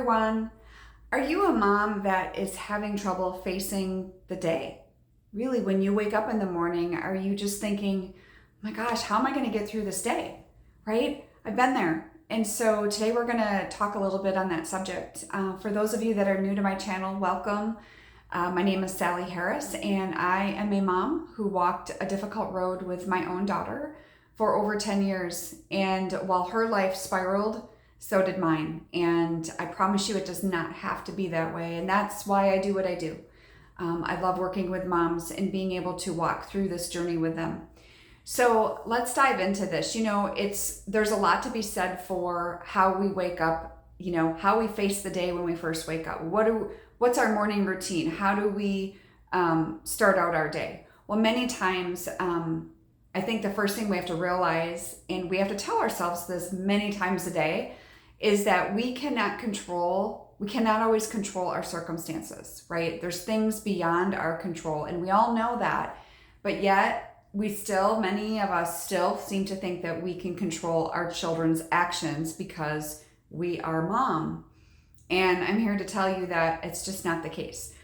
everyone. Are you a mom that is having trouble facing the day? Really, when you wake up in the morning, are you just thinking, my gosh, how am I going to get through this day? Right? I've been there. And so today we're going to talk a little bit on that subject. For those of you that are new to my channel, welcome. My name is Sally Harris, and I am a mom who walked a difficult road with my own daughter for over 10 years. And while her life spiraled, so did mine. And I promise you, it does not have to be that way. And that's why I do what I do. I love working with moms and being able to walk through this journey with them. So let's dive into this. There's a lot to be said for how we wake up, how we face the day when we first wake up. What's our morning routine? How do we start out our day? Well, many times, I think the first thing we have to realize, and we have to tell ourselves this many times a day, is that we cannot always control our circumstances, right? There's things beyond our control, and we all know that, but yet many of us still seem to think that we can control our children's actions because we are mom. And I'm here to tell you that it's just not the case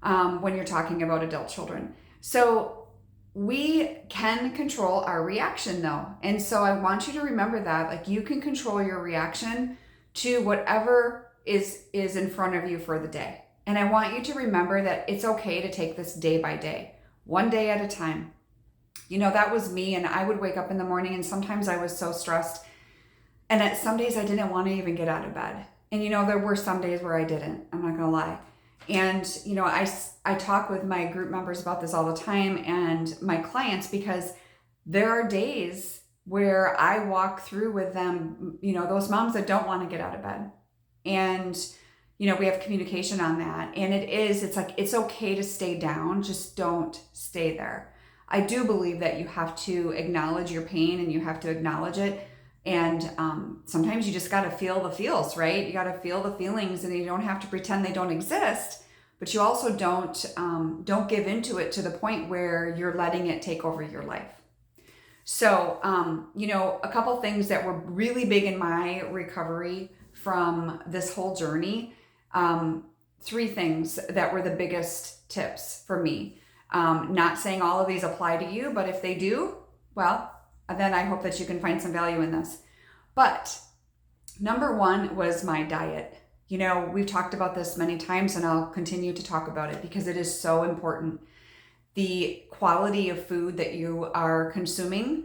when you're talking about adult children. So we can control our reaction though. And so I want you to remember that, you can control your reaction to whatever is in front of you for the day. And I want you to remember that it's okay to take this day by day, one day at a time. That was me, and I would wake up in the morning and sometimes I was so stressed. And at some days I didn't want to even get out of bed. And there were some days where I didn't, I'm not gonna lie. And, I talk with my group members about this all the time and my clients, because there are days where I walk through with them, those moms that don't want to get out of bed. And, we have communication on that. And it's okay to stay down, just don't stay there. I do believe that you have to acknowledge your pain and you have to acknowledge it. And sometimes you just got to feel the feels, right? You got to feel the feelings, and you don't have to pretend they don't exist, but you also don't give into it to the point where you're letting it take over your life. So, a couple things that were really big in my recovery from this whole journey, 3 things that were the biggest tips for me. Not saying all of these apply to you, but if they do, well, then I hope that you can find some value in this. But number 1 was my diet. We've talked about this many times, and I'll continue to talk about it because it is so important. The quality of food that you are consuming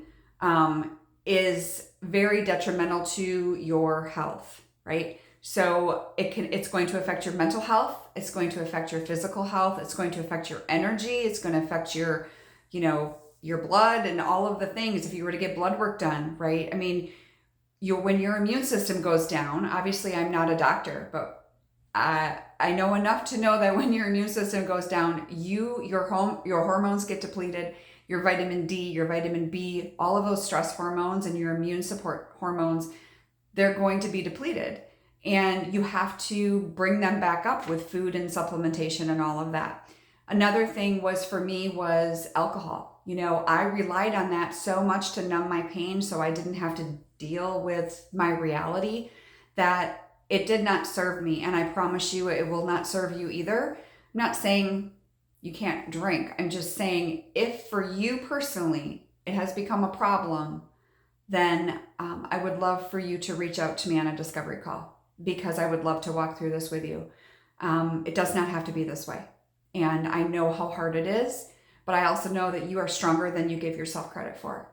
is very detrimental to your health, right? So it's going to affect your mental health. It's going to affect your physical health. It's going to affect your energy. It's going to affect your blood and all of the things. If you were to get blood work done, right? I mean, when your immune system goes down, obviously I'm not a doctor, but I know enough to know that when your immune system goes down, your hormones get depleted, your vitamin D, your vitamin B, all of those stress hormones and your immune support hormones, they're going to be depleted. And you have to bring them back up with food and supplementation and all of that. Another thing for me was alcohol. I relied on that so much to numb my pain so I didn't have to deal with my reality, that it did not serve me. And I promise you it will not serve you either. I'm not saying you can't drink. I'm just saying if for you personally it has become a problem, then I would love for you to reach out to me on a discovery call, because I would love to walk through this with you. It does not have to be this way. And I know how hard it is, but I also know that you are stronger than you give yourself credit for.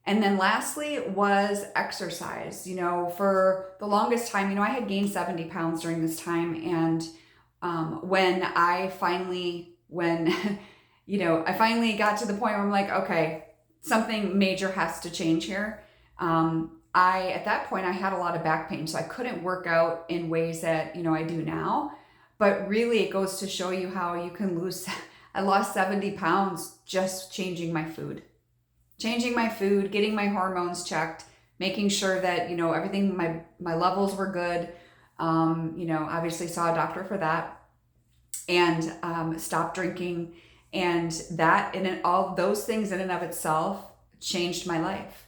And then lastly was exercise. For the longest time, I had gained 70 pounds during this time. And when I finally got to the point where I'm like, okay, something major has to change here. At that point, I had a lot of back pain, so I couldn't work out in ways that, I do now. But really, it goes to show you how you can lose. I lost 70 pounds just changing my food, getting my hormones checked, making sure that, everything, my levels were good. Obviously saw a doctor for that, and stopped drinking. And that, all those things in and of itself changed my life.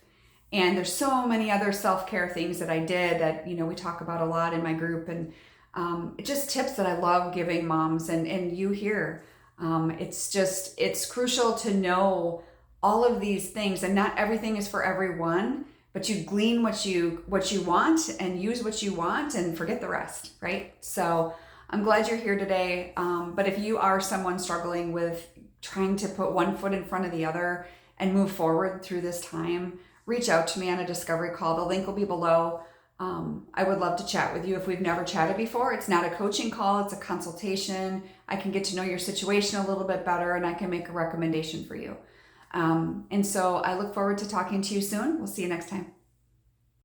And there's so many other self-care things that I did that, we talk about a lot in my group, and just tips that I love giving moms and you here. It's crucial to know all of these things, and not everything is for everyone, but you glean what you want and use what you want and forget the rest, right? So I'm glad you're here today. But if you are someone struggling with trying to put one foot in front of the other and move forward through this time, reach out to me on a discovery call. The link will be below. I would love to chat with you if we've never chatted before. It's not a coaching call, it's a consultation. I can get to know your situation a little bit better, and I can make a recommendation for you. And so I look forward to talking to you soon. We'll see you next time.